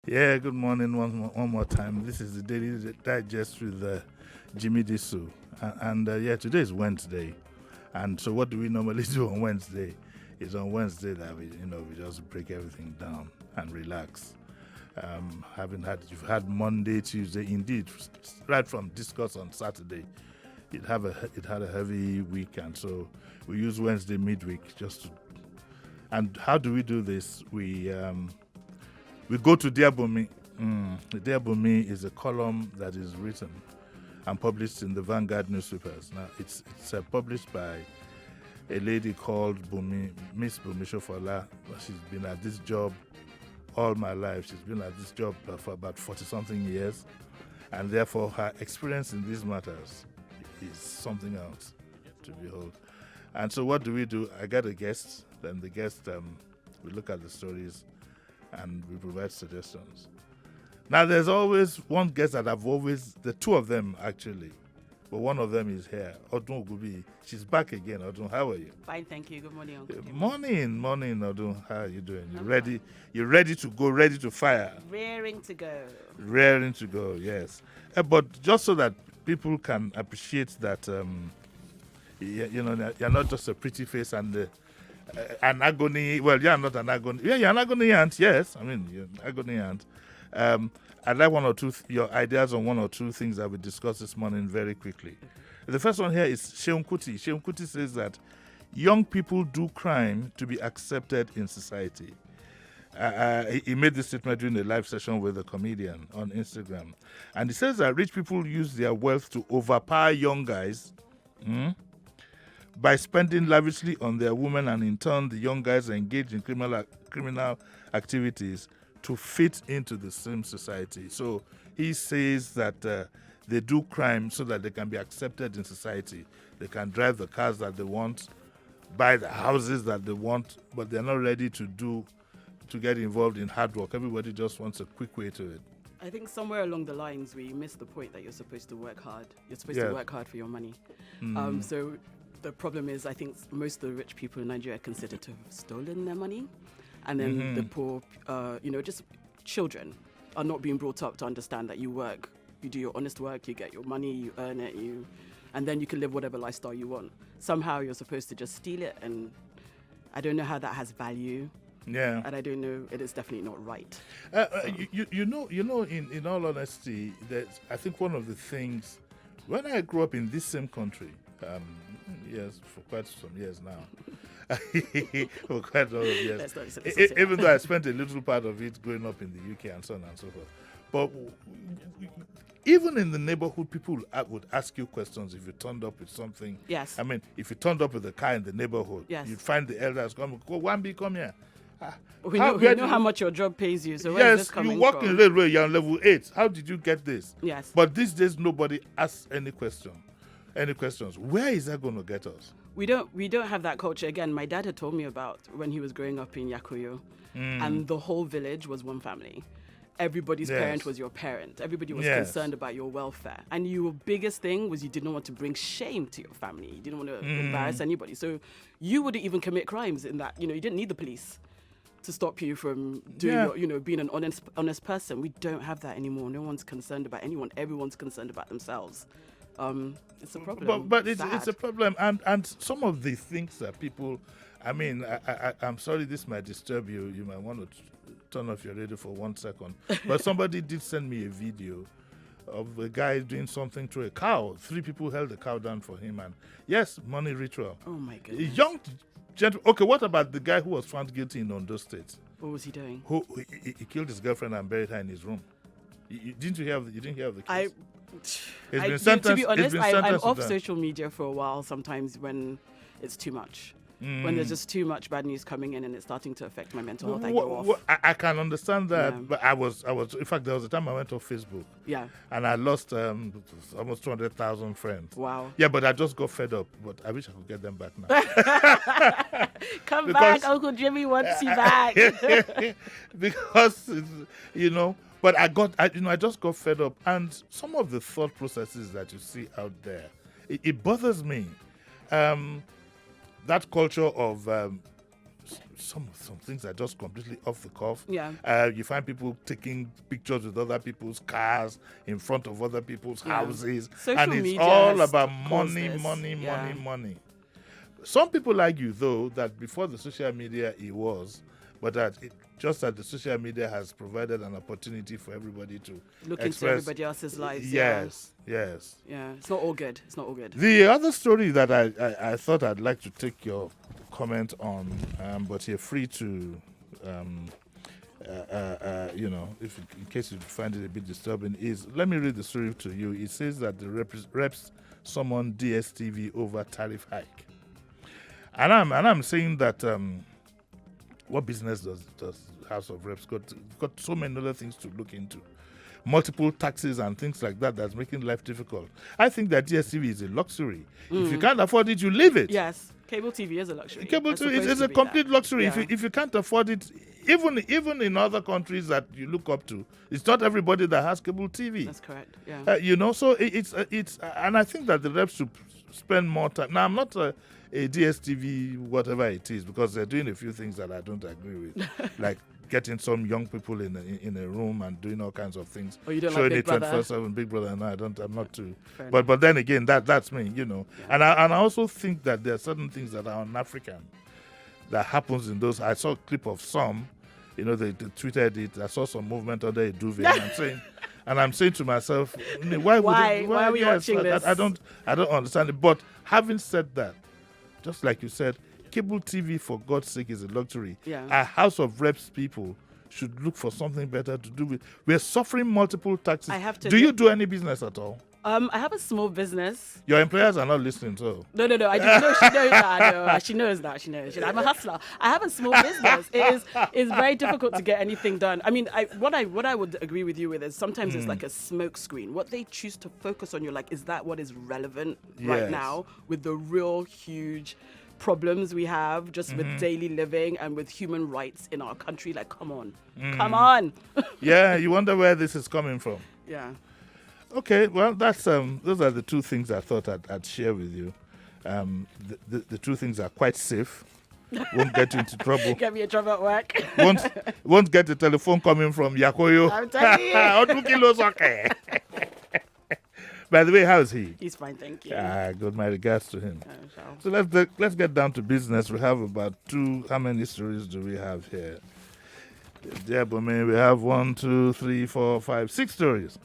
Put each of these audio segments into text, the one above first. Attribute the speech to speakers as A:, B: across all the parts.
A: Yeah, good morning one more time. This is the Daily Digest with Jimmy DISU. And today is Wednesday. And so what do we normally do on Wednesday? It's on Wednesday that we just break everything down and relax. You've had Monday, Tuesday, indeed, right from discuss on Saturday. It had a heavy week, and so we use Wednesday midweek just to. And how do we do this? We go to Dear Bumi. Dear Bumi is a column that is written and published in the Vanguard newspapers. Now, it's published by a lady called Miss Bumi Shofola. She's been at this job all my life. She's been at this job for about 40-something years, and therefore her experience in these matters is something else to behold. And so what do? I get a guest, then the guest, we look at the stories, and we provide suggestions. Now, there's always one guest that the two of them actually, but one of them is here. Odun Ogubi. She's back again. Odun, how are you?
B: Fine, thank you. Good morning, Uncle.
A: Morning, Odun. How are you doing? You ready? You ready to go? Ready to fire?
B: Raring to go.
A: Raring to go. Yes. But just so that people can appreciate that, you're not just a pretty face and. An agony. Well, you're not an agony. Yeah, you're an agony aunt. Yes, I mean you're an agony aunt. I'd like one or two your ideas on one or two things that we discussed this morning very quickly. The first one here is Sheun Kuti. Sheun Kuti says that young people do crime to be accepted in society. He made this statement during a live session with a comedian on Instagram, and he says that rich people use their wealth to overpower young guys. By spending lavishly on their women, and in turn the young guys are engaged in criminal activities to fit into the same society. So he says that they do crime so that they can be accepted in society. They can drive the cars that they want, buy the houses that they want, but they're not ready to get involved in hard work. Everybody just wants a quick way to it.
B: I think somewhere along the lines we missed the point that you're supposed to work hard. You're supposed to work hard for your money. So the problem is, I think most of the rich people in Nigeria are considered to have stolen their money, and then the poor, just children are not being brought up to understand that you work, you do your honest work, you get your money, you earn it, and then you can live whatever lifestyle you want. Somehow you're supposed to just steal it, and I don't know how that has value.
A: Yeah,
B: and I don't know. It is definitely not right.
A: In all honesty, I think one of the things when I grew up in this same country. Yes, for quite some years now. For quite a lot of years. Even though I spent a little part of it growing up in the UK and so on and so forth. But even in the neighborhood, people would ask you questions if you turned up with something.
B: Yes.
A: I mean, if you turned up with a car in the neighborhood,
B: yes,
A: you'd find the elders coming, go, Wambi, come here.
B: We know how much your job pays you, so where is this coming from?
A: Yes, you work in railway, you're on level 8. How did you get this?
B: Yes.
A: But these days, nobody asks any question. Any questions? Where is that going to get us?
B: We don't have that culture. Again, my dad had told me about when he was growing up in Yakuyo, and the whole village was one family. Everybody's parent was your parent. Everybody was concerned about your welfare. And your biggest thing was you didn't want to bring shame to your family. You didn't want to embarrass anybody. So you wouldn't even commit crimes in that, you didn't need the police to stop you from doing being an honest person. We don't have that anymore. No one's concerned about anyone. Everyone's concerned about themselves. It's a problem.
A: But it's a problem, and some of the things that people, I mean, I'm sorry this might disturb you. You might want to turn off your radio for 1 second. But somebody did send me a video of a guy doing something to a cow. 3 people held the cow down for him, and yes, money ritual.
B: Oh my goodness.
A: A young gentleman. Okay, what about the guy who was found guilty in Ondo State?
B: What was he doing?
A: He killed his girlfriend and buried her in his room. You didn't hear of the case?
B: To be honest, I'm off social media for a while sometimes when it's too much. When there's just too much bad news coming in and it's starting to affect my mental health, I go off.
A: I can understand that, but I was. In fact, there was a time I went off Facebook.
B: Yeah.
A: And I lost almost 200,000 friends.
B: Wow.
A: Yeah, but I just got fed up. But I wish I could get them back now.
B: Come back, Uncle Jimmy wants you back.
A: Because But I just got fed up, and some of the thought processes that you see out there, it bothers me. That culture of some things are just completely off the cuff.
B: Yeah.
A: You find people taking pictures with other people's cars in front of other people's houses.
B: Social
A: and it's
B: media
A: all
B: has
A: about
B: caused
A: money,
B: this.
A: money,
B: Yeah.
A: money, money. Some people argue, though, that before the social media it was, but that just that the social media has provided an opportunity for everybody to
B: look
A: express,
B: into everybody else's lives.
A: Yes.
B: Yeah, it's not all good. It's not all good.
A: The other story that I thought I'd like to take your comment on, but you're free to, if in case you find it a bit disturbing, is let me read the story to you. It says that the reps summoned DSTV over tariff hike, and I'm saying that what business does House of Reps got so many other things to look into, multiple taxes and things like that that's making life difficult. I think that DSTV is a luxury. If you can't afford it, you leave it.
B: Yes, cable TV is a luxury.
A: Cable TV is a complete luxury.
B: Yeah.
A: If you can't afford it, even in other countries that you look up to, it's not everybody that has cable TV.
B: That's correct. Yeah.
A: So it's and I think that the reps should spend more time. Now I'm not a DSTV whatever it is, because they're doing a few things that I don't agree with, like getting some young people in a room and doing all kinds of things.
B: Oh, you don't
A: showing
B: like Big Brother?
A: 24/7 Big Brother. No, I'm not too.
B: Fair
A: But then again, that's me, Yeah. And I also think that there are certain things that are un-African that happens in those. I saw a clip of some, they tweeted it. I saw some movement under a duvet, and I'm saying to myself, why
B: are we watching this?
A: I don't understand it. But having said that, just like you said, cable TV, for God's sake, is a luxury.
B: Yeah.
A: Our House of Reps people should look for something better to do with. We're suffering multiple taxes.
B: Do
A: you do any business at all?
B: I have a small business.
A: Your employers are not listening, so.
B: No. I do. No, she knows that. No, she knows that. She knows. I'm a hustler. I have a small business. It's very difficult to get anything done. I mean, what I would agree with you with is sometimes it's like a smoke screen. What they choose to focus on, you're like, is that what is relevant right now with the real huge problems we have just with daily living and with human rights in our country? Like, come on. Come on.
A: Yeah, you wonder where this is coming from.
B: Yeah.
A: Okay, well, that's those are the two things I thought I'd share with you. The two things are quite safe. Won't get you into trouble.
B: Get me in trouble at work.
A: Won't get a telephone coming from Yakoyo.
B: I'm telling you.
A: By the way, how is he?
B: He's fine, thank you.
A: Good. My regards to him. So let's get down to business. We have about how many stories do we have here? Yeah, but we have 1, 2, 3, 4, 5, 6 stories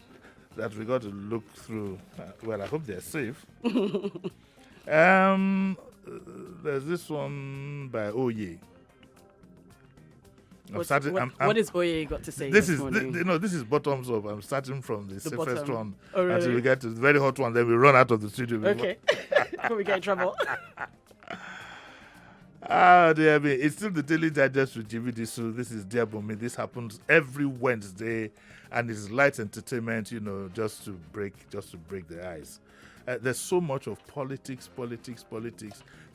A: that we got to look through. Well, I hope they're safe. There's this one by Oye.
B: What is Oye got to say
A: this
B: morning?
A: This is bottoms up. I'm starting from the safest
B: bottom.
A: one
B: Really?
A: until we get to the very hot one. Then we run out of the studio.
B: Okay. Before we get in trouble.
A: Dear me. It's still the Daily Digest with JIMI DISU. This is Dear Bumi. This happens every Wednesday, and it's light entertainment, just to break the ice. There's so much of politics,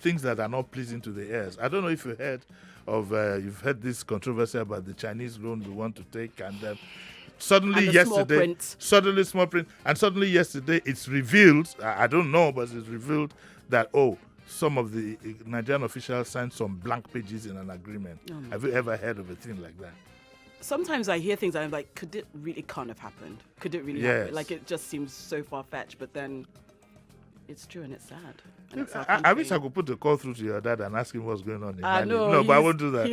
A: things that are not pleasing to the ears. I don't know if you've heard this controversy about the Chinese loan we want to take, and suddenly yesterday, small print, and suddenly yesterday it's revealed. I don't know, but it's revealed that some of the Nigerian officials signed some blank pages in an agreement. Have you ever heard of a thing like that?
B: Sometimes I hear things and I'm like, could it really can't have happened? Could it really happen? Like, it just seems so far-fetched, but then it's true and it's sad. And it's
A: I wish I could put a call through to your dad and ask him what's going on in Mali.
B: No,
A: but I won't do that.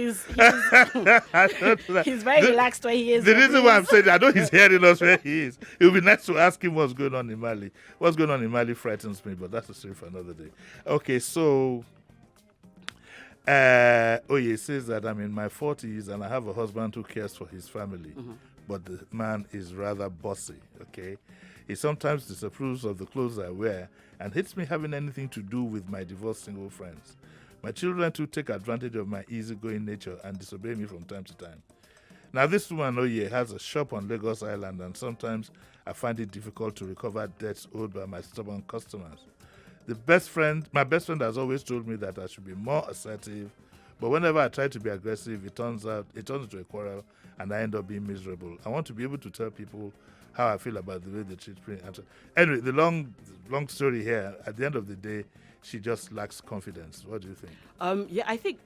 B: He's very relaxed where he is.
A: The reason why I'm saying I know he's hearing us where he is. It would be nice to ask him what's going on in Mali. What's going on in Mali frightens me, but that's a story for another day. Okay, so Oye says that I'm in my 40s and I have a husband who cares for his family, but the man is rather bossy, okay? He sometimes disapproves of the clothes I wear and hates me having anything to do with my divorced single friends. My children too take advantage of my easygoing nature and disobey me from time to time. Now, this woman, Oye, has a shop on Lagos Island, and sometimes I find it difficult to recover debts owed by my stubborn customers. My best friend has always told me that I should be more assertive, but whenever I try to be aggressive, it turns into a quarrel, and I end up being miserable. I want to be able to tell people how I feel about the way they treat me. Anyway, the long story here, at the end of the day, she just lacks confidence? What do you think?
B: Yeah, I think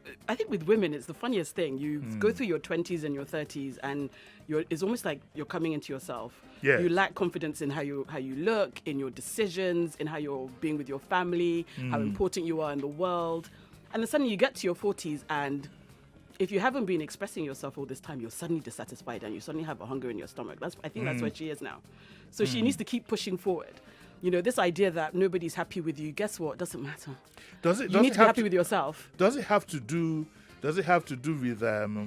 B: with women, it's the funniest thing. You go through your 20s and your 30s, and it's almost like you're coming into yourself.
A: Yes.
B: You lack confidence in how you look, in your decisions, in how you're being with your family, how important you are in the world. And then suddenly you get to your 40s, and if you haven't been expressing yourself all this time, you're suddenly dissatisfied and you suddenly have a hunger in your stomach. I think that's where she is now. So she needs to keep pushing forward. You know, this idea that nobody's happy with you, guess what? It doesn't matter. You need to be happy with yourself.
A: Does it have to do with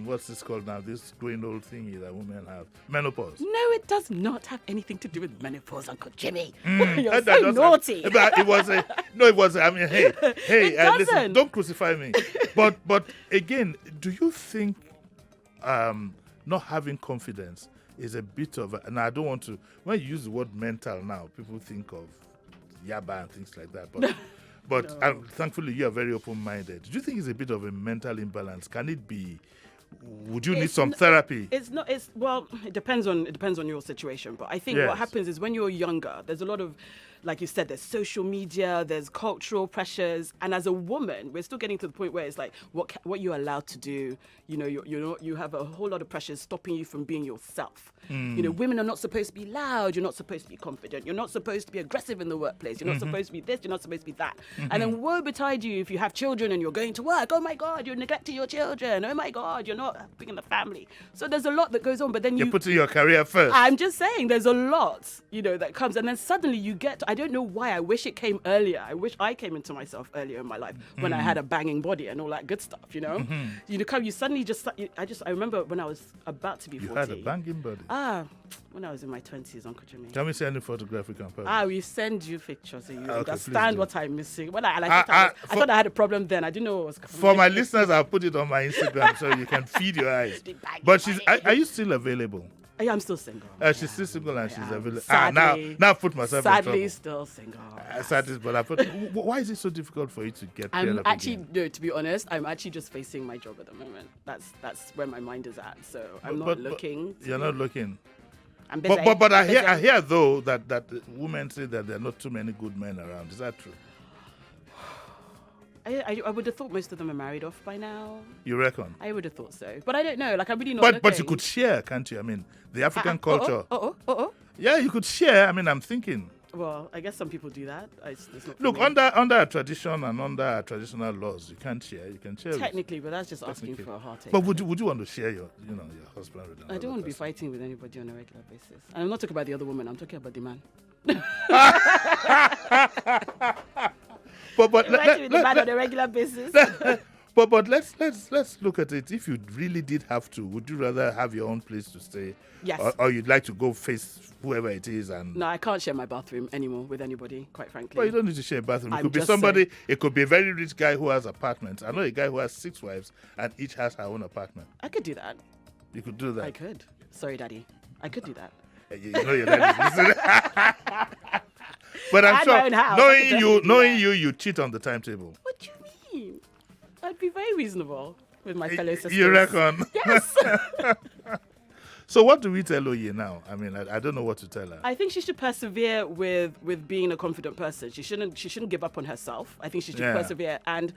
A: what's this called now? This growing old thingy that women have, menopause.
B: No, it does not have anything to do with menopause, Uncle Jimmy. You're so naughty.
A: It was. I mean, hey, listen, don't crucify me. But again, do you think not having confidence is a bit of and I don't want to. When you use the word mental now, people think of yaba and things like that. But
B: No.
A: Thankfully, you are very open-minded. Do you think it's a bit of a mental imbalance? Can it be? Would you need some therapy?
B: It's not. Well, it depends on your situation. But I think what happens is when you're younger, there's a lot of, like you said, there's social media, there's cultural pressures, and as a woman, we're still getting to the point where it's like what you're allowed to do. You know, you have a whole lot of pressures stopping you from being yourself. You know, women are not supposed to be loud. You're not supposed to be confident. You're not supposed to be aggressive in the workplace. You're not supposed to be this. You're not supposed to be that. And then woe betide you if you have children and you're going to work. Oh my God, you're neglecting your children. Oh my God, you're not helping in the family. So there's a lot that goes on. But then
A: you're putting your career first.
B: I'm just saying, there's a lot, that comes, and then suddenly you get. I don't know why. I wish it came earlier. I wish I came into myself earlier in my life when I had a banging body and all that good stuff. You suddenly just. I remember when I was about to be 40.
A: You had a banging body.
B: When I was in my 20s, Uncle Jimmy.
A: Can we see any photograph we can post?
B: We send you pictures so you
A: Okay,
B: understand what I'm missing. I thought I had a problem then. I didn't know what was coming.
A: For my listeners, I'll put it on my Instagram so you can feed your eyes. But are you still available?
B: Yeah, I'm still single.
A: She's still single and she's available.
B: Sadly,
A: now I put myself in trouble.
B: Sadly, still single.
A: Sadly, but why is it so difficult for you to get?
B: I'm actually, no, to be honest, I'm actually just facing my job at the moment. That's where my mind is at. So I'm not looking.
A: You're not looking.
B: I'm busy.
A: But I hear though that women say that there are not too many good men around. Is that true?
B: I would have thought most of them are married off by now.
A: You reckon?
B: I would have thought so. But I don't know. I'm really not looking.
A: But you could share, can't you? I mean, the African culture. Yeah, you could share. I mean, I'm thinking.
B: Well, I guess some people do that.
A: Look, under a tradition and under traditional laws, you can't share. You can share.
B: Technically, but that's just asking for a heartache.
A: But would you want to share your husband with another
B: I don't want to be fighting with anybody on a regular basis. And I'm not talking about the other woman. I'm talking about the man. But
A: man
B: on a regular basis.
A: But let's look at it. If you really did have to, would you rather have your own place to stay?
B: Yes.
A: Or you'd like to go face whoever it is and...
B: No, I can't share my bathroom anymore with anybody, quite frankly.
A: Well, you don't need to share a bathroom. It could be somebody, it could be a very rich guy who has apartments. I know a guy who has 6 wives and each has her own apartment.
B: I could do that.
A: You could do that?
B: I could. Sorry, Daddy. I could do that.
A: You know your dad is listening. But I'm sure, knowing you cheat on the timetable.
B: What do you mean? I'd be very reasonable with my fellow sisters.
A: You reckon?
B: Yes.
A: So what do we tell Oye now? I mean, I don't know what to tell her.
B: I think she should persevere with being a confident person. She shouldn't give up on herself. I think she should persevere. And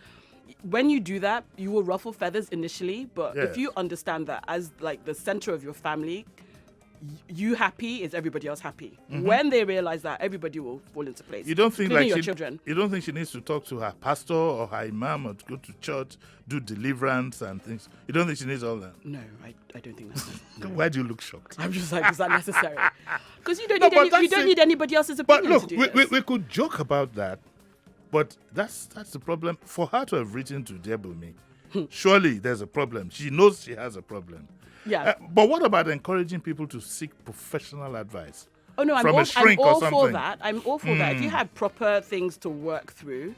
B: when you do that, you will ruffle feathers initially. But if you understand that as like the center of your family, you happy is everybody else happy. When they realize that, everybody will fall into place.
A: You don't think
B: your children.
A: You don't think she needs to talk to her pastor or her imam or to go to church, do deliverance and things? You don't think she needs all that?
B: No, I don't think that's no.
A: Why do you look shocked?
B: I'm just like, is that necessary? Because you don't need anybody else's opinion.
A: But look,
B: to do this.
A: we could joke about that, but that's the problem. For her to have written to Debumi, surely there's a problem. She knows she has a problem.
B: Yeah.
A: But what about encouraging people to seek professional advice?
B: Oh no, I'm all for that. I'm all for that. If you have proper things to work through,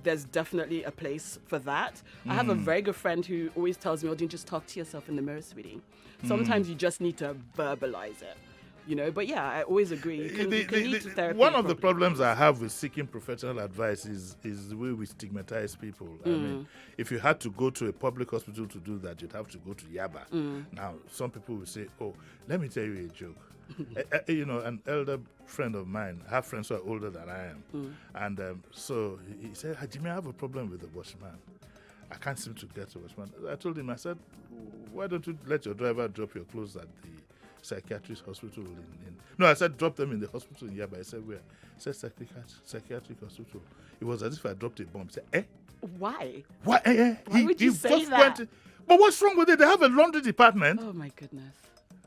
B: there's definitely a place for that. I have a very good friend who always tells me, "Oh, don't just talk to yourself in the mirror, sweetie. Sometimes you just need to verbalize it." But yeah, I always agree. You can lead to therapy.
A: One of the problems I have with seeking professional advice is the way we stigmatize people. I mean, if you had to go to a public hospital to do that, you'd have to go to Yaba. Now, some people will say, "Oh, let me tell you a joke." An elder friend of mine, I have friends who are older than I am, and so he said, "Jimmy, I have a problem with the watchman. I can't seem to get a watchman." I told him, I said, "Why don't you let your driver drop your clothes at the psychiatrist hospital I said drop them in the hospital in Yaba." I said, "Where?" I said, psychiatric hospital. It was as if I dropped a bomb. He said, "Eh?
B: Why?
A: Why?
B: Why would you say that?
A: But what's wrong with it? They have a laundry department."
B: Oh my goodness.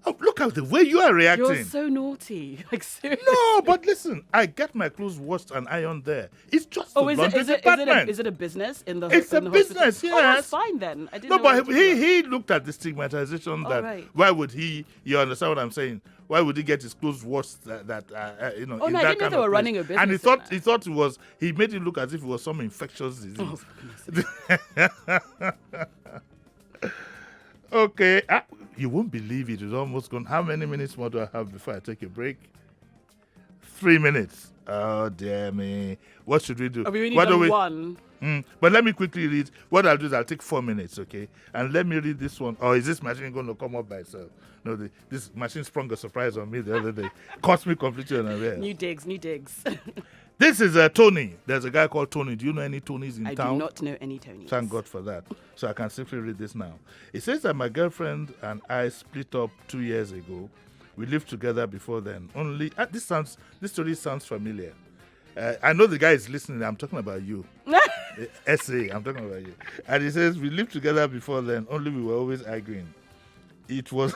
A: Oh, look at the way you are reacting.
B: You're so naughty. Like, seriously.
A: No, but listen, I get my clothes washed and ironed there. It's just the laundry department.
B: Is it a business in the
A: It's a business, yes.
B: Oh, that's fine then. I didn't know
A: but he looked at the stigmatization that
B: right.
A: Why would he, you understand what I'm saying? Why would he get his clothes washed in
B: I
A: that
B: didn't know
A: kind
B: they were
A: of
B: running a
A: place?
B: business.
A: And he thought it was, he made it look as if it was some infectious disease. Okay. You won't believe it. It's almost gone. How many minutes more do I have before I take a break? 3 minutes. Oh, dear me. What should we do?
B: We only done one.
A: But let me quickly read. What I'll do is I'll take 4 minutes, okay? And let me read this one. Or is this machine going to come up by itself? No, this machine sprung a surprise on me the other day. Caught me completely unaware.
B: New digs.
A: This is Tony. There's a guy called Tony. Do you know any Tonys in town?
B: I do not know any Tonys.
A: Thank God for that. So I can simply read this now. It says that my girlfriend and I split up 2 years ago. We lived together before then. This story sounds familiar. I know the guy is listening. I'm talking about you. Essay. I'm talking about you. And he says we lived together before then. Only we were always arguing. It was.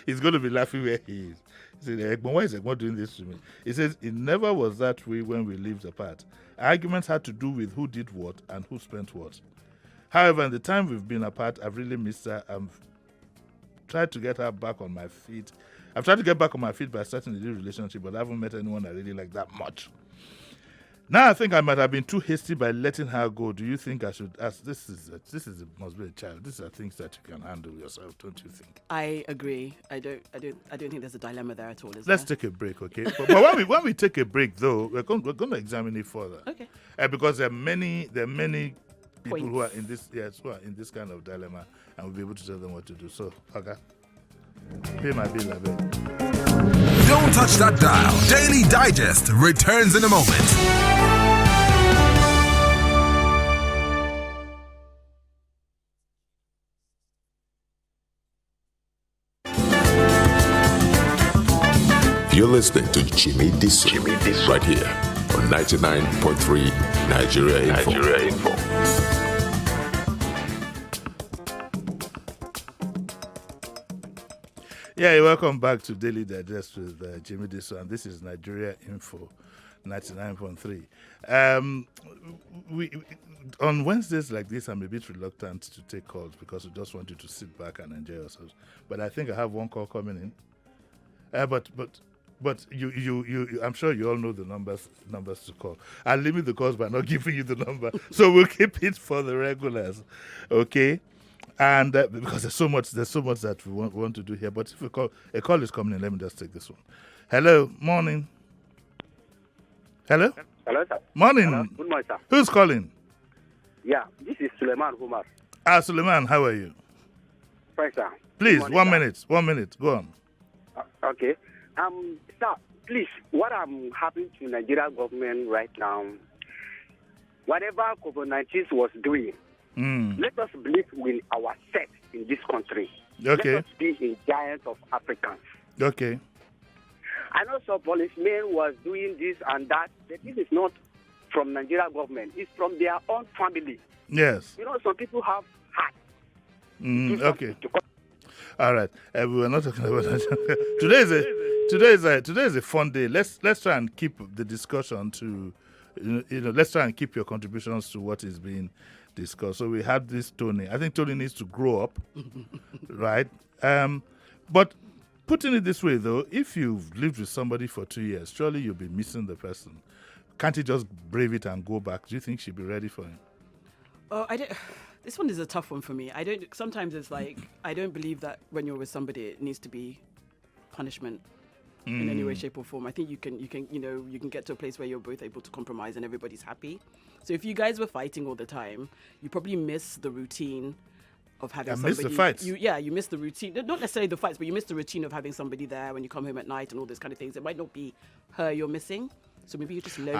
A: He's going to be laughing where he is. He said, "Ekbon, why is Ekbon doing this to me?" He says, "It never was that way when we lived apart. Arguments had to do with who did what and who spent what. However, in the time we've been apart, I've really missed her. I've tried to get her back on my feet. I've tried to get back on my feet by starting a new relationship, but I haven't met anyone I really like that much. Now I think I might have been too hasty by letting her go. Do you think I should ask?" This must be a child. These are things that you can handle yourself, don't you think?
B: I agree. I don't think there's a dilemma there at all.
A: Let's take a break, okay? but when we take a break, though, we're going to examine it further.
B: Okay.
A: Because there are many people who are in this kind of dilemma, and we'll be able to tell them what to do. So, okay, pay my bill, I beg.
C: Don't touch that dial. Daily Digest returns in a moment. You're listening to Jimmy DISU right here on 99.3 Nigeria Info.
A: Yeah, welcome back to Daily Digest with Jimmy DISU, and this is Nigeria Info 99.3. We on Wednesdays like this, I'm a bit reluctant to take calls because we just want you to sit back and enjoy yourselves. But I think I have one call coming in. But you I'm sure you all know the numbers to call. I'll limit the calls by not giving you the number, so we'll keep it for the regulars, okay? And because there's so much that we want to do here. But if a call is coming in, let me just take this one. Hello, morning. Hello,
D: sir.
A: Morning.
D: Hello. Good morning, sir.
A: Who's calling?
D: Yeah, this is Suleiman Umar.
A: Suleiman, how are you?
D: Fine, sir.
A: Please,
D: morning,
A: 1
D: sir.
A: minute. 1 minute. Go on.
D: Okay. Sir, please, what I'm happening to Nigeria government right now, whatever COVID-19 was doing, let us believe in our set in this country.
A: Okay.
D: Let us be in giants of Africans.
A: Okay.
D: I know some policemen was doing this and that, but this is not from Nigeria government. It's from their own family.
A: Yes.
D: You know, some people have heart.
A: Okay. All right. We were not talking about that. Today is a fun day. Let's try and keep the discussion to, let's try and keep your contributions to what is being discussed. So we had this Tony. I think Tony needs to grow up, right? But putting it this way, though, if you've lived with somebody for 2 years, surely you'll be missing the person. Can't he just brave it and go back? Do you think she'd be ready for him?
B: Oh, I don't. This one is a tough one for me. Sometimes it's like I don't believe that when you're with somebody, it needs to be punishment in any way, shape, or form. I think you can get to a place where you're both able to compromise and everybody's happy. So if you guys were fighting all the time, you probably miss the routine of having somebody.
A: Miss the fights.
B: You miss the routine. Not necessarily the fights, but you miss the routine of having somebody there when you come home at night and all those kind of things. It might not be her you're missing. So maybe you're just lonely.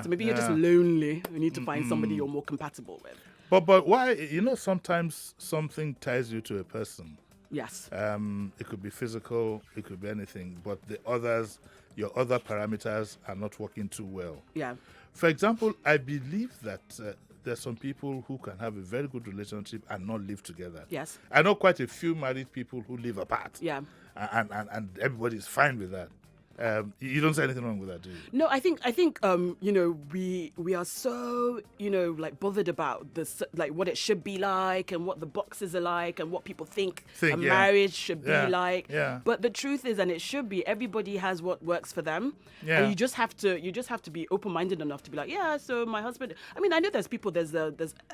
B: So maybe you're just lonely. You need to find somebody you're more compatible with.
A: But why? Sometimes something ties you to a person.
B: Yes.
A: It could be physical. It could be anything. But your other parameters are not working too well.
B: Yeah.
A: For example, I believe that there's some people who can have a very good relationship and not live together.
B: Yes.
A: I know quite a few married people who live apart.
B: Yeah.
A: And everybody's fine with that. You don't say anything wrong with that, do you?
B: No, I think we are so like bothered about this, like what it should be like and what the boxes are like and what people think a marriage should be like.
A: Yeah.
B: But the truth is, and it should be, everybody has what works for them.
A: Yeah.
B: And you just have to be open-minded enough to be like, yeah. So my husband. I mean, I know there's people. There's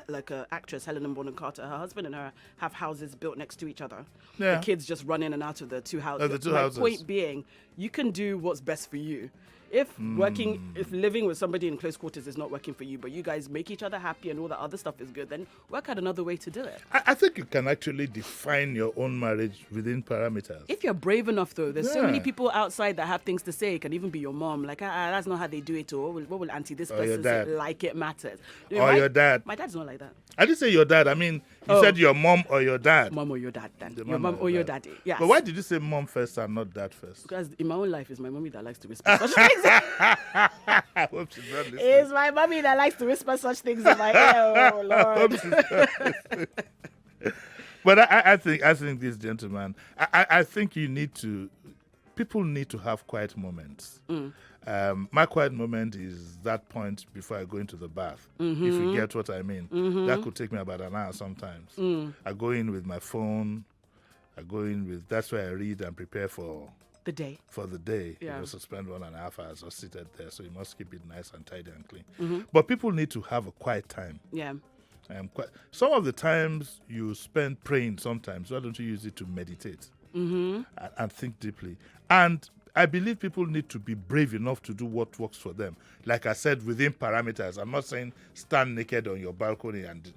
B: like a actress, Helena Bonham Carter. Her husband and her have houses built next to each other.
A: Yeah.
B: The kids just run in and out of the two houses.
A: The two houses.
B: My point being, you can do what's best for you. If living with somebody in close quarters is not working for you, but you guys make each other happy and all that other stuff is good, then work out another way to do it.
A: I think you can actually define your own marriage within parameters.
B: If you're brave enough, though, there's so many people outside that have things to say. It can even be your mom. Like, that's not how they do it. Or what will auntie this person say? Like it matters.
A: Your dad.
B: My dad's not like that.
A: I didn't say your dad. I mean, you said your mom or your dad.
B: Mom or your dad, then. Your mom or your daddy. Yes.
A: But why did you say mom first and not dad first?
B: Because in my own life, it's my mommy that likes to whisper such things.
A: I hope she's not listening.
B: It's my mommy that likes to whisper such things in my ear. Oh, Lord.
A: But I think this gentleman, I think people need to have quiet moments. My quiet moment is that point before I go into the bath. If you get what I mean. That could take me about an hour sometimes. I go in with my phone. That's where I read and prepare for
B: the day.
A: For the day.
B: Yeah.
A: You spend 1.5 hours or seated there, so you must keep it nice and tidy and clean. But people need to have a quiet time.
B: Yeah.
A: Some of the times you spend praying sometimes, why don't you use it to meditate and think deeply? And I believe people need to be brave enough to do what works for them. Like I said, within parameters. I'm not saying stand naked on your balcony and,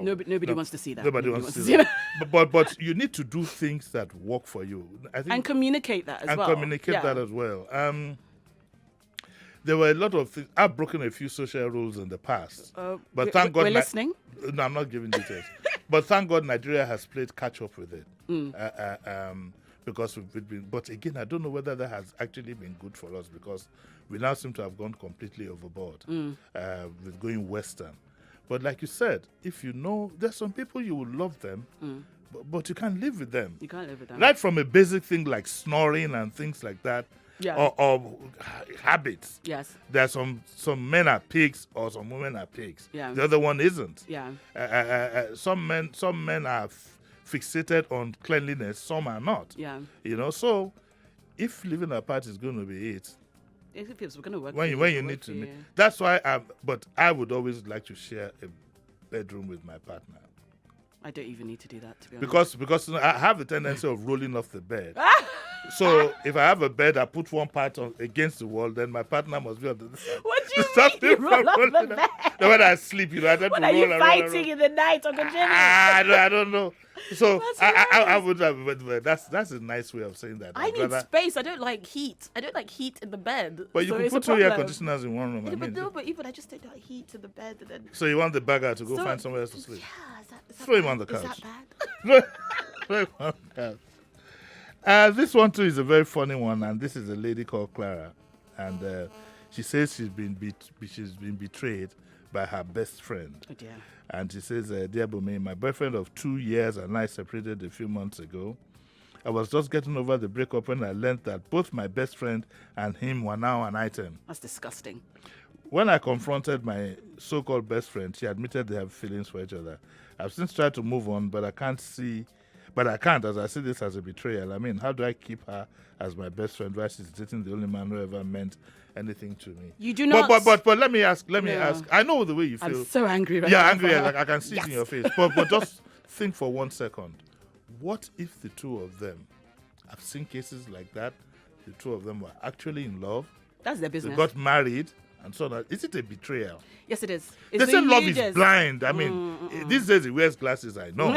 B: Nobody wants to see that.
A: Nobody wants to see that. But you need to do things that work for you. I think,
B: and communicate that as well.
A: And communicate that as well. There were a lot of things. I've broken a few social rules in the past. But thank God.
B: We're listening?
A: No, I'm not giving details. But thank God Nigeria has played catch up with it. Because we've been, but again, I don't know whether that has actually been good for us because we now seem to have gone completely overboard with going Western. But like you said, if you know, there's some people you will love them, but you can't live with them.
B: You can't live with them.
A: Right from a basic thing like snoring and things like that, or habits.
B: Yes.
A: There are some men are pigs or some women are pigs.
B: Yeah.
A: The other one isn't.
B: Yeah.
A: Some men are fixated on cleanliness, some are not.
B: Yeah.
A: So if living apart is going to be it,
B: if it's going to work
A: when you need to, that's why. But I would always like to share a bedroom with my partner.
B: I don't even need to do that, to be honest.
A: Because I have a tendency of rolling off the bed. So if I have a bed, I put one part against the wall, then my partner must be on the other side.
B: What do you mean? You roll off the bed?
A: Then when I sleep, I tend to roll around.
B: What are you fighting in the night, Uncle Jimmy?
A: I don't know. So I would have, but that's a nice way of saying that.
B: I need space. I don't like heat. I don't like heat in the bed.
A: But you can put two air conditioners in one room.
B: But even I just don't like heat in the bed. And then...
A: So you want the bagger to go find somewhere else to sleep?
B: Yeah.
A: Throw him on the couch.
B: Is that bad?
A: Throw him on the couch. This one too is a very funny one, and this is a lady called Clara, and she says she's been betrayed by her best friend.
B: Oh dear.
A: And she says, "Dear Bumi, my boyfriend of 2 years and I separated a few months ago. I was just getting over the breakup when I learned that both my best friend and him were now an item.
B: That's disgusting.
A: When I confronted my so-called best friend, she admitted they have feelings for each other. I've since tried to move on, but I can't, as I see this as a betrayal. I mean, how do I keep her as my best friend while she's dating the only man who ever meant anything to me?"
B: You do not.
A: But let me ask. I know the way you feel.
B: I'm so angry right now.
A: Yeah, angry. Like I can see it in your face. But just think for 1 second. What if the two of them have seen cases like that the two of them were actually in love.
B: That's their business.
A: They got married and so on. Is it a betrayal?
B: Yes, it is.
A: They say love is blind. I mean, these days he wears glasses, I know.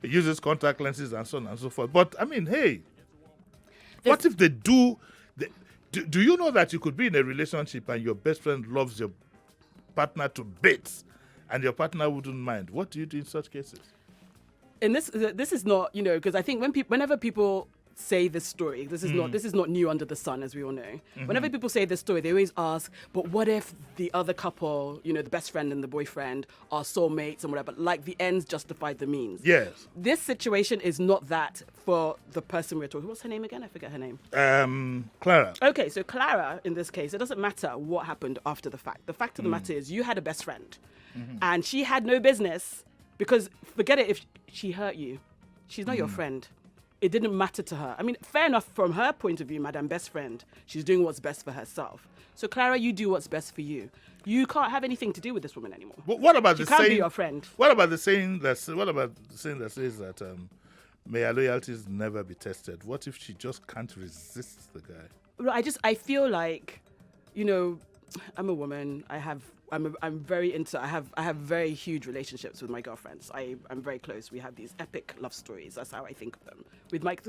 A: He uses contact lenses and so on and so forth. But, I mean, hey, what if they do... Do you know that you could be in a relationship and your best friend loves your partner to bits and your partner wouldn't mind? What do you do in such cases?
B: And this is not, because I think whenever people say this story, this is not new under the sun, as we all know. Mm-hmm. Whenever people say this story, they always ask, but what if the other couple, the best friend and the boyfriend are soulmates and whatever, like the ends justified the means.
A: Yes.
B: This situation is not that for the person we're talking. What's her name again? I forget her name.
A: Clara.
B: Okay, so Clara, in this case, it doesn't matter what happened after the fact. The fact of the matter is you had a best friend and she had no business, because forget it if she hurt you. She's not your friend. It didn't matter to her. I mean, fair enough from her point of view, Madam Best Friend. She's doing what's best for herself. So, Clara, you do what's best for you. You can't have anything to do with this woman anymore.
A: But what about
B: she can't be your friend.
A: What about the saying that says that may our loyalties never be tested? What if she just can't resist the guy?
B: Well, I feel like, I'm a woman. I'm very into. I have very huge relationships with my girlfriends. I'm very close. We have these epic love stories. That's how I think of them.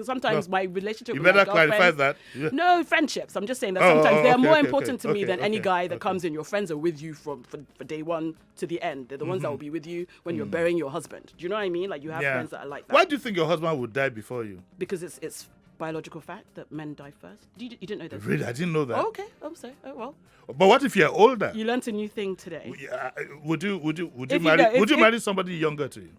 B: Sometimes my relationship.
A: You
B: with
A: better
B: my
A: clarify that.
B: Yeah. No, friendships. I'm just saying that sometimes they're more important to me than any guy that
A: okay.
B: comes in. Your friends are with you for day one to the end. They're the ones that will be with you when you're burying your husband. Do you know what I mean? Like you have friends that are like that.
A: Why do you think your husband would die before you?
B: Because it's biological fact that men die first. You didn't know that?
A: Really? I didn't know that.
B: Oh, okay. I'm sorry. Oh, well.
A: But what if you're older?
B: You learnt a new thing today.
A: Would you marry somebody younger to you?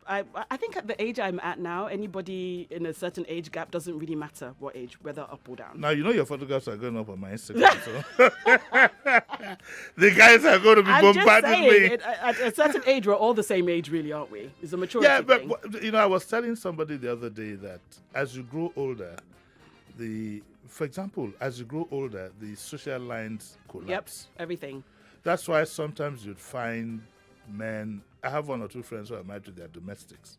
B: I think at the age I'm at now, anybody in a certain age gap doesn't really matter what age, whether up or down.
A: Now, your photographs are going up on my Instagram, so the guys are going to be bombarding me.
B: At a certain age, we're all the same age, really, aren't we? It's a maturity thing.
A: But I was telling somebody the other day that as you grow older, for example, as you grow older, the social lines collapse.
B: Yep, everything.
A: That's why sometimes you'd find men. I have one or two friends who are married to their domestics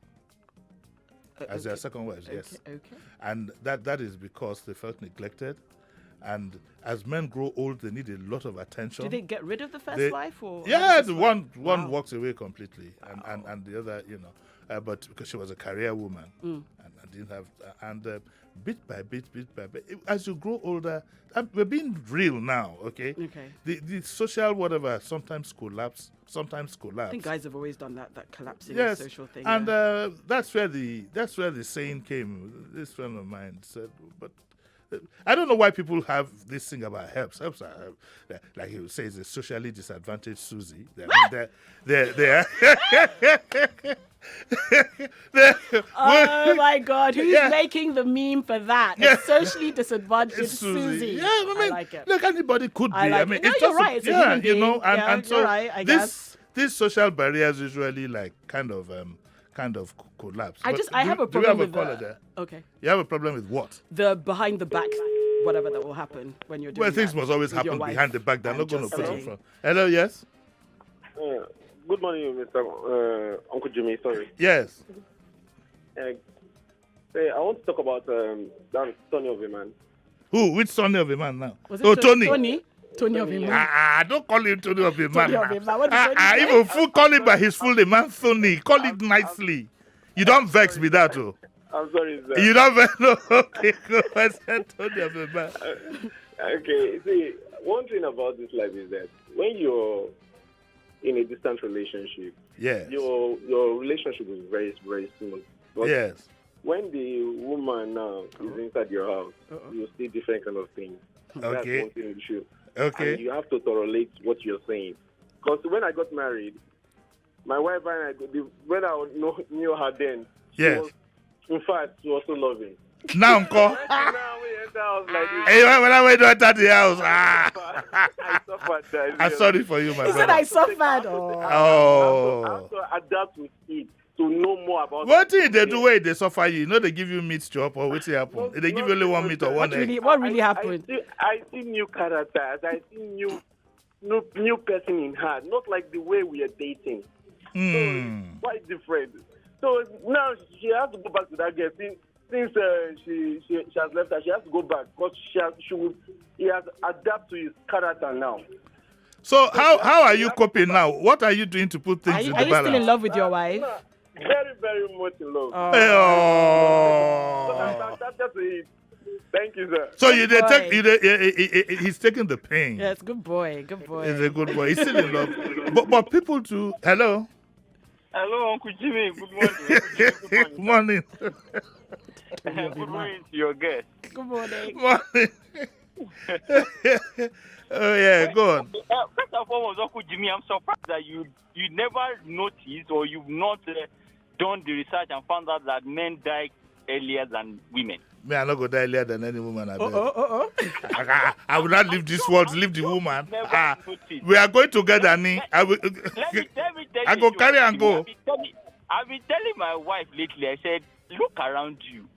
A: as their second wives. Yes.
B: Okay.
A: And that is because they felt neglected. And as men grow old, they need a lot of attention.
B: Do they get rid of the first wife, or?
A: Yeah, one walks away completely, and the other, but because she was a career woman and didn't have bit by bit, as you grow older, we're being real now, okay?
B: Okay.
A: The social whatever sometimes collapse.
B: I think guys have always done that collapsing social thing.
A: And that's where the saying came. This friend of mine said, but I don't know why people have this thing about helps. Helps are, like he says, a socially disadvantaged Susie. They're
B: oh my God! Who's making the meme for that? A socially disadvantaged Susie.
A: Yeah, I
B: like it.
A: Look, anybody could be.
B: I mean, it's you're right. It's a human being.
A: And so
B: you're right, I guess.
A: These social barriers usually kind of collapse.
B: I have a problem with that. Okay.
A: You have a problem with what?
B: The behind the back, whatever that will happen when you're doing.
A: Well, things must always happen behind the back. They're not going to put in front. Hello, yes.
E: Good morning, Mr. Uncle Jimmy. Sorry.
A: Yes.
E: I want to talk about that Tony of a man.
A: Who? Which Tony of a man now?
B: Tony. Tony of a man.
A: Don't call him Tony of a man.
B: Tony of a man. What did Tony say?
A: Even call him by his full name, man. Tony. Call it nicely. You don't vex me that, oh.
E: I'm sorry, sir.
A: You don't vex? No, okay, go. I said Tony of a man.
E: Okay, see, one thing about this life is that when you're in a distant relationship,
A: yes,
E: your relationship is very, very smooth. But
A: yes.
E: when the woman now is inside your house, you see different kind of things.
A: Okay.
E: That's one thing you should.
A: Okay.
E: And you have to tolerate what you're saying. Because when I got married, my wife and I, when I knew her then,
A: yes,
E: in fact, she was so loving.
A: Now, Uncle.
E: Now we enter house like this.
A: Hey, when I went to enter the house,
E: I suffered that.
A: I'm sorry for you, my brother.
B: He said I suffered.
A: Oh.
E: I have to adapt with it to know more about.
A: What thing they do where they suffer you? They give you meat chop or what's happen? They give you only one meat or one egg.
B: What really happened?
E: I see new characters. I see new person in her. Not like the way we are dating. So quite different. So now she has to go back to that girl. since she has left her, she has to go back because he has adapted to his character now.
A: So how are you coping now? What are you doing to put things in the balance?
B: Are you still in love with your wife?
E: Very, very much in love.
A: Oh.
E: That's it. Thank you, sir.
A: So he's taking the pain.
B: Yes, good boy.
A: He's a good boy. He's still in love. But people too. Hello.
F: Hello, Uncle Jimmy. Good morning.
A: Good morning.
F: Good morning to your guest.
B: Good morning.
A: Morning. Oh yeah, go on.
F: First of all, Uncle Jimmy, I'm surprised that you never noticed or you've not done the research and found out that men die earlier than women.
A: Me, I'm not going to die earlier than any woman. I will not leave this world to leave the woman. We are going together, Ni.
F: Let me tell
A: I go carry and go.
F: I've been telling my wife lately, I said, look around you.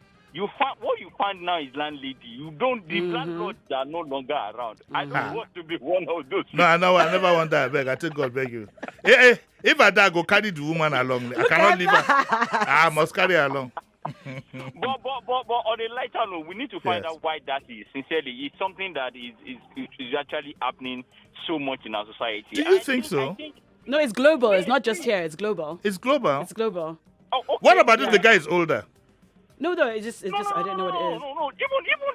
F: What you find now is landlady. The landlords are no longer around. I don't want to be one of those.
A: No, I never want that. I beg. I take God, beg you. Hey, if I die, I go carry the woman along. I cannot leave her. I must carry her along.
F: but on a lighter note, we need to find out why that is. Sincerely, it's something that is actually happening so much in our society.
A: Do you think so?
B: No, it's global. It's not just here. It's global.
A: It's global.
B: It's global.
F: Oh, okay.
A: What about if the guy is older?
B: No, it's just I don't know what it is.
F: No.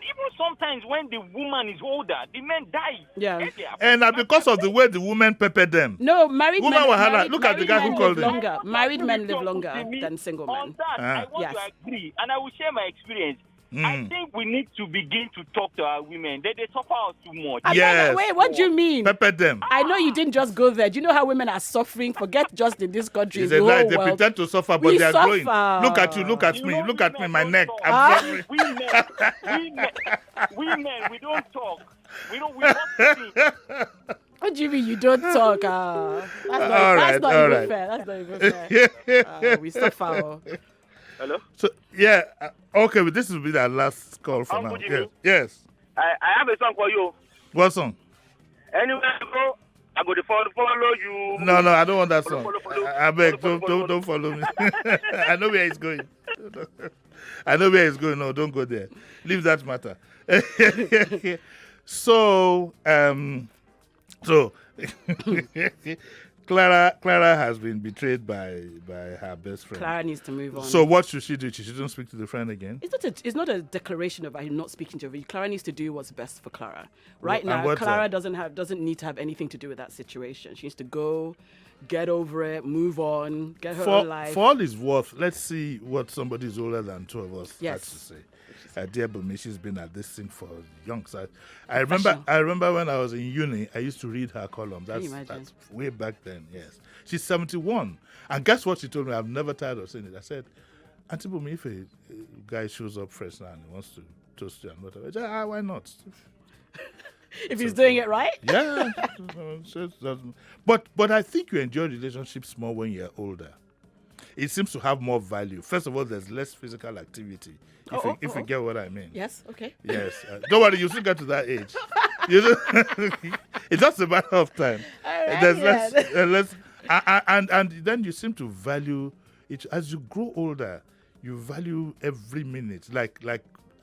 F: Even sometimes when the woman is older, the men die.
B: Yeah.
A: And because of the way the woman peppered them.
B: No, married men.
A: Look at the guy who called him.
B: Married men live longer than single men.
F: On that, I want to agree, and I will share my experience. I think we need to begin to talk to our women. They suffer us too much.
A: Yes.
B: Wait, what do you mean?
A: Pepper them.
B: I know you didn't just go there. Do you know how women are suffering? Forget just in this country.
A: It's a lie. They pretend to suffer, but they are growing. Look at you. Look at me. Look at me. My neck. I'm suffering.
F: Women, we don't talk. We don't speak.
B: What do you mean you don't talk? That's not even fair. That's not even fair. We suffer.
E: Hello?
A: So, okay, but this will be our last call for now. Yes.
E: I have a song for you.
A: What song?
E: Anywhere you go, I'm going to follow you.
A: No, I don't want that song.
E: Follow.
A: I beg, don't follow me. I know where he's going. No, don't go there. Leave that matter. So, Clara has been betrayed by her best friend.
B: Clara needs to move on.
A: So what should she do? She shouldn't speak to the friend again?
B: It's not a declaration of I'm not speaking to her. Clara needs to do what's best for Clara. Right now, Clara doesn't need to have anything to do with that situation. She needs to go, get over it, move on, get her own life.
A: For all his worth, let's see what somebody who's older than two of us has to say. Dear Bumi, she's been at this thing for young. I remember when I was in uni, I used to read her column. That's way back then, yes. She's 71. And guess what she told me? I've never tired of saying it. I said, Auntie Bumi, if a guy shows up fresh now and he wants to toast you and whatever, why not?
B: If he's doing it right?
A: Yeah. But I think you enjoy relationships more when you're older. It seems to have more value. First of all, there's less physical activity. If you get what I mean.
B: Yes, okay.
A: Yes. Don't worry, you still get to that age. It's just a matter of time.
B: Right,
A: there's less, and then you seem to value it. As you grow older, you value every minute. Like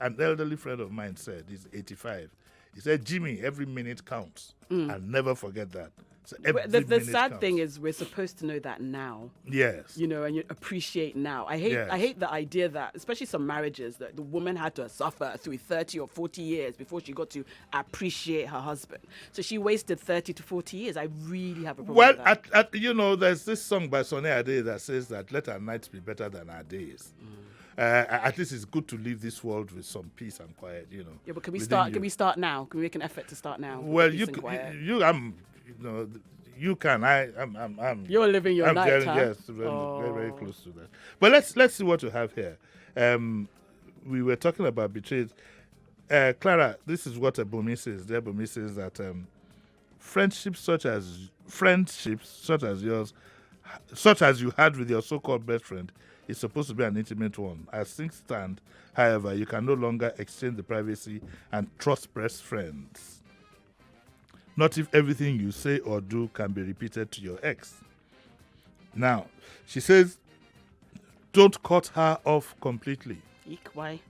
A: an elderly friend of mine said, he's 85. He said, Jimmy, every minute counts. I'll never forget that. So
B: the sad thing is we're supposed to know that now.
A: Yes.
B: And you appreciate now. I hate the idea that, especially some marriages, that the woman had to suffer through 30 or 40 years before she got to appreciate her husband. So she wasted 30 to 40 years. I really have a problem with that.
A: There's this song by Sonny Ade that says that let our nights be better than our days. At least it's good to leave this world with some peace and quiet,
B: Yeah, but can we start? Can we start now? Can we make an effort to start now?
A: Well, you can. I'm.
B: You're living your night, huh?
A: Yes, very, very close to that. But let's see what you have here. We were talking about betrayed. Clara, this is what Bumi says. Bumi says that friendships such as yours, such as you had with your so-called best friend, is supposed to be an intimate one. As things stand, however, you can no longer exchange the privacy and trust best friends. Not if everything you say or do can be repeated to your ex. Now, she says, don't cut her off completely.
B: Why?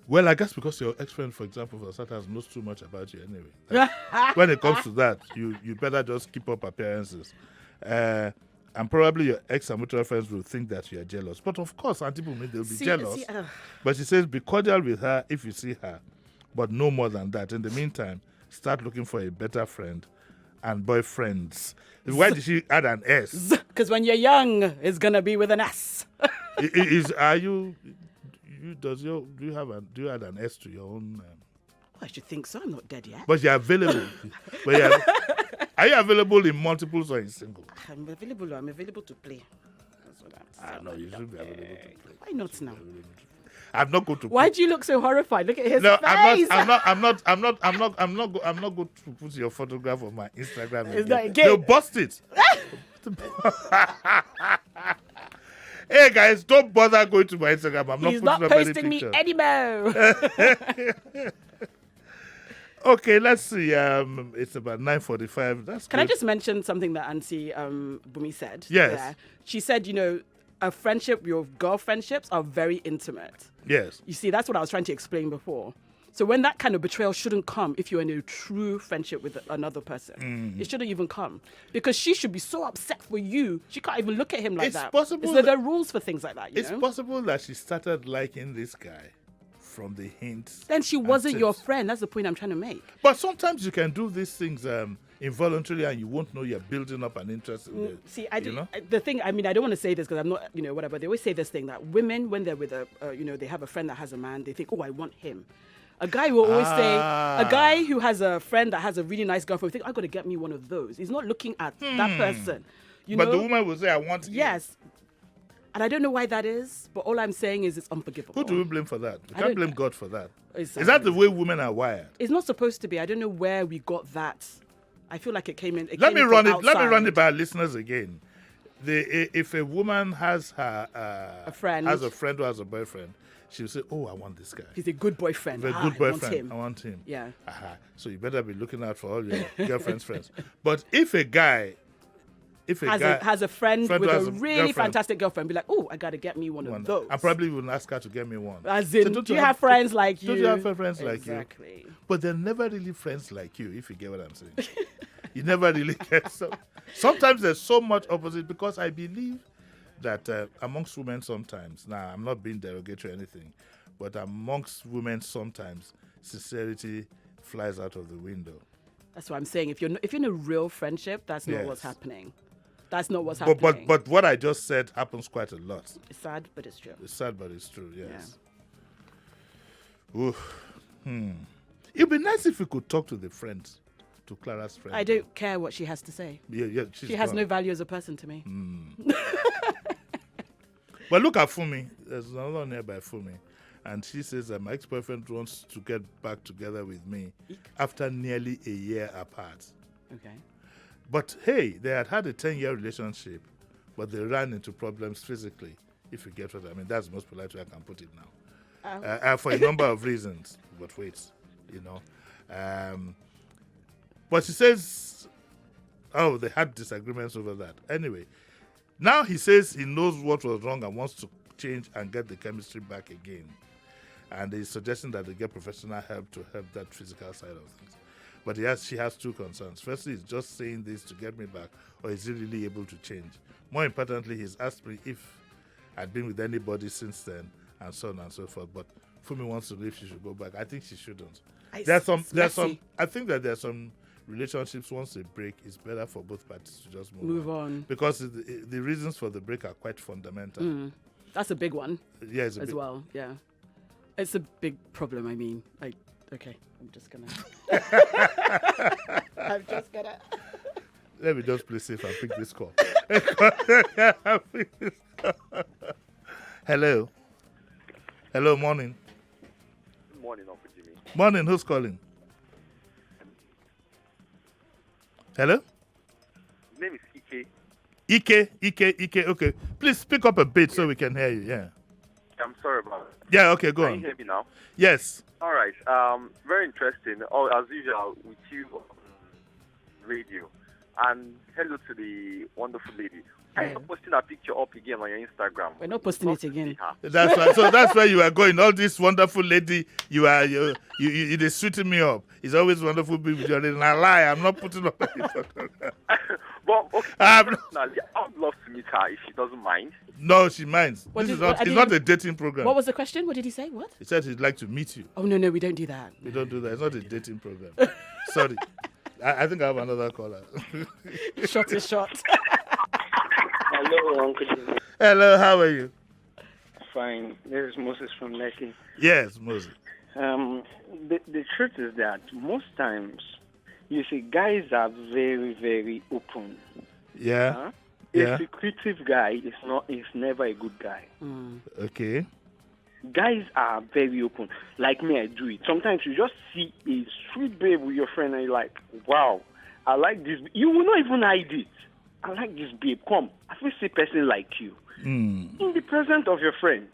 A: Well, I guess because your ex-friend, for example, for starters, knows too much about you anyway. When it comes to that, you better just keep up appearances. And probably your ex and mutual friends will think that you are jealous. But of course, Auntie Bumi, they'll be jealous. But she says, be cordial with her if you see her, but no more than that. In the meantime, start looking for a better friend and boyfriends. Why did she add an S?
B: Because when you're young, it's going to be with an S.
A: Do you add an S to your own?
B: I should think so. I'm not dead yet.
A: But you're available. Are you available in multiples or in single?
B: I'm available to play. That's what I'm saying.
A: No, you should be available to play.
B: Why not now?
A: I'm not going to.
B: Why do you look so horrified? Look at his
A: no,
B: face.
A: I'm not going to put your photograph on my Instagram.
B: Is that gay?
A: They'll bust it. Hey guys, don't bother going to my Instagram.
B: He's not posting me anymore.
A: Okay, let's see. It's about 9:45. That's
B: Can
A: good.
B: I just mention something that Auntie Bumi said?
A: Yes.
B: Yeah. She said, a friendship, your girl friendships are very intimate.
A: Yes.
B: You see, that's what I was trying to explain before. So when that kind of betrayal shouldn't come if you're in a true friendship with another person. It shouldn't even come. Because she should be so upset for you, she can't even look at him like
A: It's
B: that.
A: possible
B: There are rules for things like that,
A: It's possible that she started liking this guy from the hints.
B: Then she wasn't your
A: tips.
B: friend. That's the point I'm trying to make.
A: But sometimes you can do these things involuntarily and you won't know you're building up an interest in it.
B: See, I don't want to say this because I'm not, whatever. They always say this thing that women, when they're with they have a friend that has a man, they think, oh, I want him. A guy will always say, a guy who has a friend that has a really nice girlfriend, will think, I got to get me one of those. He's not looking at that person.
A: But the woman will say, I want him.
B: Yes. And I don't know why that is, but all I'm saying is it's unforgivable.
A: Who do we blame for that? We can't blame God for that.
B: Exactly.
A: Is that the way women are wired?
B: It's not supposed to be. I don't know where we got that. I feel like it came in.
A: Let me run it by our listeners again. If a woman has
B: a friend
A: who has a boyfriend, she'll say, "Oh, I want this guy.
B: He's a good boyfriend.
A: He's a good boyfriend. I want him."
B: Yeah.
A: So you better be looking out for all your girlfriend's friends. But if a guy
B: has a friend with a really
A: girlfriend,
B: fantastic girlfriend, be like, "Oh, I gotta get me one of those."
A: I probably will ask her to get me one.
B: As in, do you have friends like you?
A: Don't you have friends like you?
B: Exactly.
A: But they're never really friends like you, if you get what I'm saying. You never really get so. Sometimes there's so much opposite because I believe that amongst women sometimes, now I'm not being derogatory or anything, but amongst women sometimes sincerity flies out of the window.
B: That's what I'm saying. If you're in a real friendship, that's not what's happening. That's not what's happening.
A: But what I just said happens quite a lot.
B: It's sad, but it's true.
A: It's sad, but it's true. Yes. Yeah. It'd be nice if we could talk to the friends, to Clara's friend.
B: I don't care what she has to say.
A: Yeah.
B: She has no value as a person to me.
A: But look at Fumi. There's another one nearby Fumi. And she says that my ex-boyfriend wants to get back together with me after nearly a year apart.
B: Okay.
A: But hey, they had a 10-year relationship, but they ran into problems physically, if you get what I mean. That's the most polite way I can put it now. For a number of reasons. But wait, but she says, they had disagreements over that. Anyway, now he says he knows what was wrong and wants to change and get the chemistry back again. And he's suggesting that they get professional help to help that physical side of things. But she has two concerns. Firstly, he's just saying this to get me back, or is he really able to change? More importantly, he's asked me if I'd been with anybody since then, and so on and so forth. But Fumi wants to know if she should go back. I think she shouldn't. I think that there's some relationships, once they break, it's better for both parties to just move on. Because the reasons for the break are quite fundamental.
B: That's a big one.
A: Yeah, it's a big
B: well. Yeah. It's a big problem, I mean. Okay, I'm just gonna...
A: Let me just play safe and pick this call. Hello. Hello, morning.
G: Good morning, Uncle Jimmy.
A: Morning, who's calling? Hello?
G: His name is Ike.
A: Ike, okay. Please speak up a bit so we can hear you, yeah.
G: I'm sorry about it.
A: Yeah, okay, go on.
G: Can you hear me now?
A: Yes.
G: All right. Very interesting. As usual, with you on radio. And hello to the wonderful lady. Why are you not posting that picture up again on your Instagram?
B: We're not posting it again.
A: That's right. So that's where you are going. All this wonderful lady, you they sweeten me up. It's always wonderful being with you. And I lie. I'm not putting up.
G: But okay, personally, I would love to meet her if she doesn't mind.
A: No, she minds. It's not a dating program.
B: What was the question? What did he say? What?
A: He said he'd like to meet you.
B: Oh, no, we don't do that.
A: We don't do that. It's not a dating program. Sorry. I think I have another caller.
B: Shot is shot.
H: Hello, Uncle Jimmy.
A: Hello, how are you?
H: Fine. This is Moses from Lekki.
A: Yes, Moses.
H: The truth is that most times, you see, guys are very, very open.
A: Yeah.
H: A secretive guy is never a good guy.
A: Okay.
H: Guys are very open. Like me, I do it. Sometimes you just see a sweet babe with your friend and you're like, wow, I like this. You will not even hide it. I like this babe. Come, I feel see a person like you. In the presence of your friend.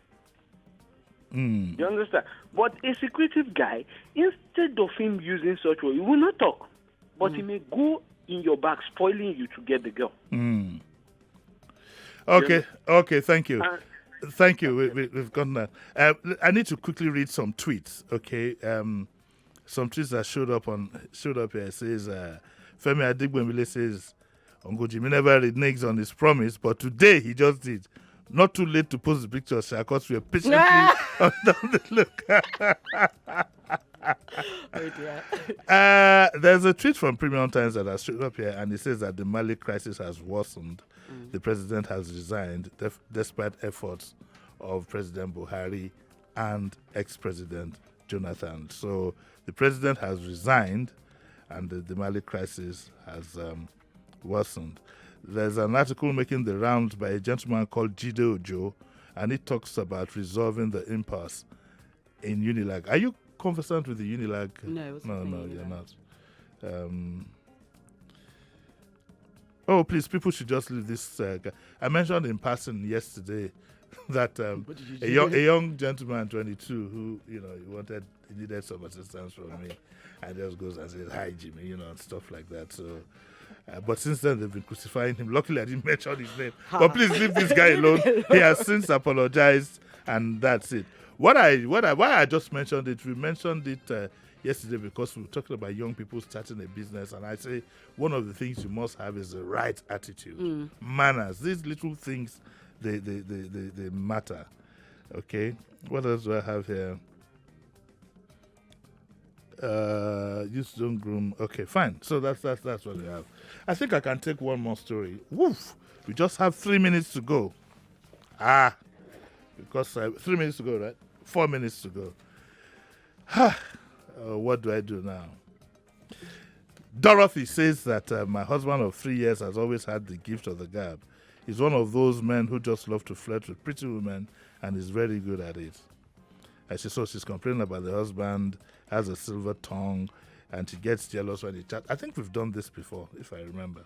H: You understand? But a secretive guy, instead of him using such way, he will not talk. But he may go in your back, spoiling you to get the girl.
A: Okay, thank you. Thank you. We've gotten that. I need to quickly read some tweets. Okay, some tweets that showed up here. It says Femi Adigbemile says Uncle Jimmy never reneges on his promise, but today he just did. Not too late to post the picture, sir, because we are patiently on the look.
B: Oh dear.
A: There's a tweet from Premium Times that has showed up here, and it says that the Mali crisis has worsened. The president has resigned despite efforts of President Buhari and ex-president Jonathan. So the president has resigned, and the Mali crisis has worsened. There's an article making the rounds by a gentleman called Jide Ojo, and it talks about resolving the impasse in Unilag. Are you conversant with the Unilag?
B: No,
A: you're not. Oh, please, people should just leave this. I mentioned in passing yesterday that a young gentleman, 22, who he needed some assistance from me, and just goes and says, "Hi, Jimmy," and stuff like that. So. But since then, they've been crucifying him. Luckily, I didn't mention his name. But please leave this guy alone. He has since apologized, and that's it. Why I just mentioned it, we mentioned it yesterday because we were talking about young people starting a business, and I say one of the things you must have is the right attitude, manners. These little things, they matter. Okay, what else do I have here? Use don't groom. Okay, fine. So that's what we have. I think I can take one more story. Woof! We just have 3 minutes to go. Because 3 minutes to go, right? 4 minutes to go. What do I do now? Dorothy says that my husband of 3 years has always had the gift of the gab. He's one of those men who just love to flirt with pretty women and is very good at it. And she's complaining about the husband, has a silver tongue, and she gets jealous when he chats. I think we've done this before, if I remember.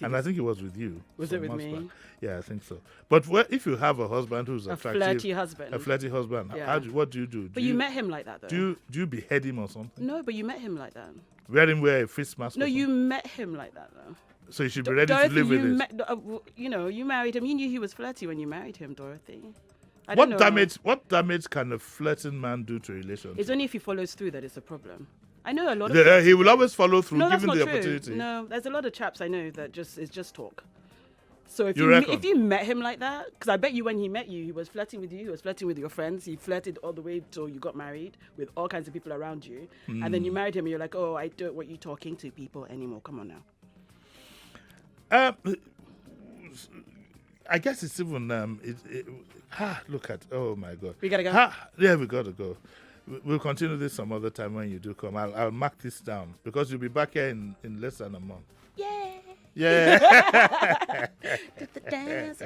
A: I think it was with you.
B: Was it with me?
A: Back. Yeah, I think so. But if you have a husband who's attractive, a flirty husband,
B: yeah.
A: What do you do?
B: But you met him like that, though.
A: Do you behead him or something?
B: No, but you met him like that.
A: Wear a face mask?
B: No, you met him like that, though.
A: So you should be ready to live with it.
B: You married him. You knew he was flirty when you married him, Dorothy.
A: What damage can a flirting man do to a relationship?
B: It's only if he follows through that it's a problem. I know a lot of
A: he will always follow through,
B: no,
A: given
B: that's
A: the
B: not true.
A: opportunity.
B: No, there's a lot of chaps I know that it's just talk. So if you met him like that, because I bet you when he met you, he was flirting with you, he was flirting with your friends, he flirted all the way till you got married with all kinds of people around you, and then you married him and you're like, oh, I don't want you talking to people anymore. Come on now.
A: I guess it's even look at, oh my God.
B: We gotta go.
A: Yeah, we gotta go. We'll continue this some other time when you do come. I'll mark this down because you'll be back here in less than a month.
B: Yay!
A: Yeah.
B: Do the dance.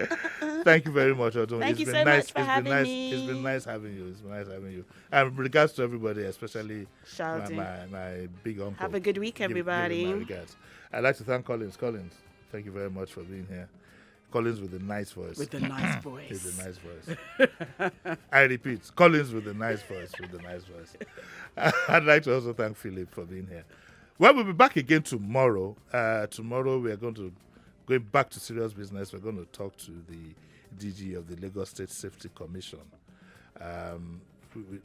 A: Thank you very much, Odun.
B: Thank you so much for having me.
A: It's been nice having you. And regards to everybody, especially my big uncle.
B: Have a good week, everybody.
A: Give my regards. I'd like to thank Collins. Collins, thank you very much for being here. Collins with a nice voice.
B: With a nice voice.
A: With a nice voice. I repeat, Collins with a nice voice. I'd like to also thank Philip for being here. Well, we'll be back again tomorrow. Tomorrow we are going to going back to serious business, we're going to talk to the DG of the Lagos State Safety Commission.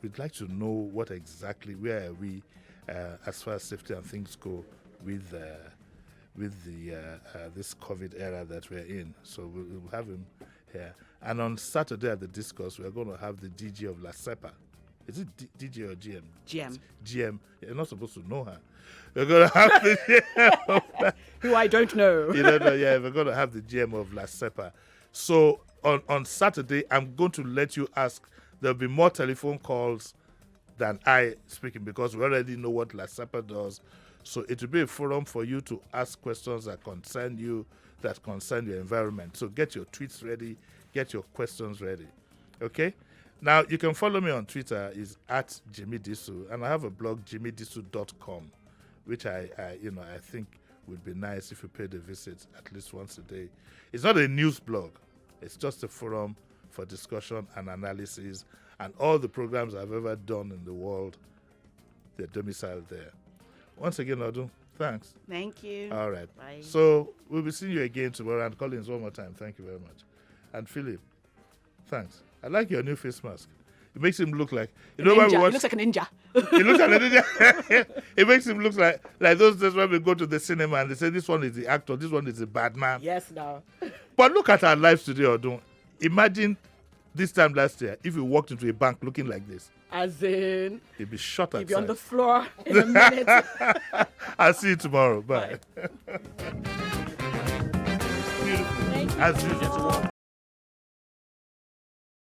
A: We'd like to know what exactly, where are we as far as safety and things go with this COVID era that we're in. So we'll have him here. And on Saturday at the discourse, we're going to have the DG of La Sepa. Is it DG or GM?
B: GM.
A: GM. You're not supposed to know her. We're going to have the GM
B: who I don't know.
A: You don't know, yeah. We're going to have the GM of La Sepa. So on Saturday, I'm going to let you ask. There'll be more telephone calls than I speaking because we already know what La Sepa does. So it will be a forum for you to ask questions that concern you, that concern your environment. So get your tweets ready, get your questions ready. Okay? Now, you can follow me on Twitter, is at JIMI DISU, and I have a blog, jimidisu.com, which I think would be nice if you paid a visit at least once a day. It's not a news blog. It's just a forum for discussion and analysis, and all the programs I've ever done in the world, they're domiciled there. Once again, Odun, thanks.
B: Thank you.
A: All right.
B: Bye.
A: So we'll be seeing you again tomorrow, and Collins, one more time. Thank you very much. And Philip, thanks. I like your new face mask. It makes him look like
B: He looks like a ninja.
A: He looks like a ninja. It makes him look like those days when we go to the cinema and they say this one is the actor, this one is the bad man.
B: Yes, now.
A: But look at our lives today, Odun. Imagine this time last year if you walked into a bank looking like this.
B: As in,
A: you'd be shot outside.
B: you'd be on the floor in a minute.
A: I'll see you tomorrow. Bye.
B: Bye.
A: Beautiful. As usual.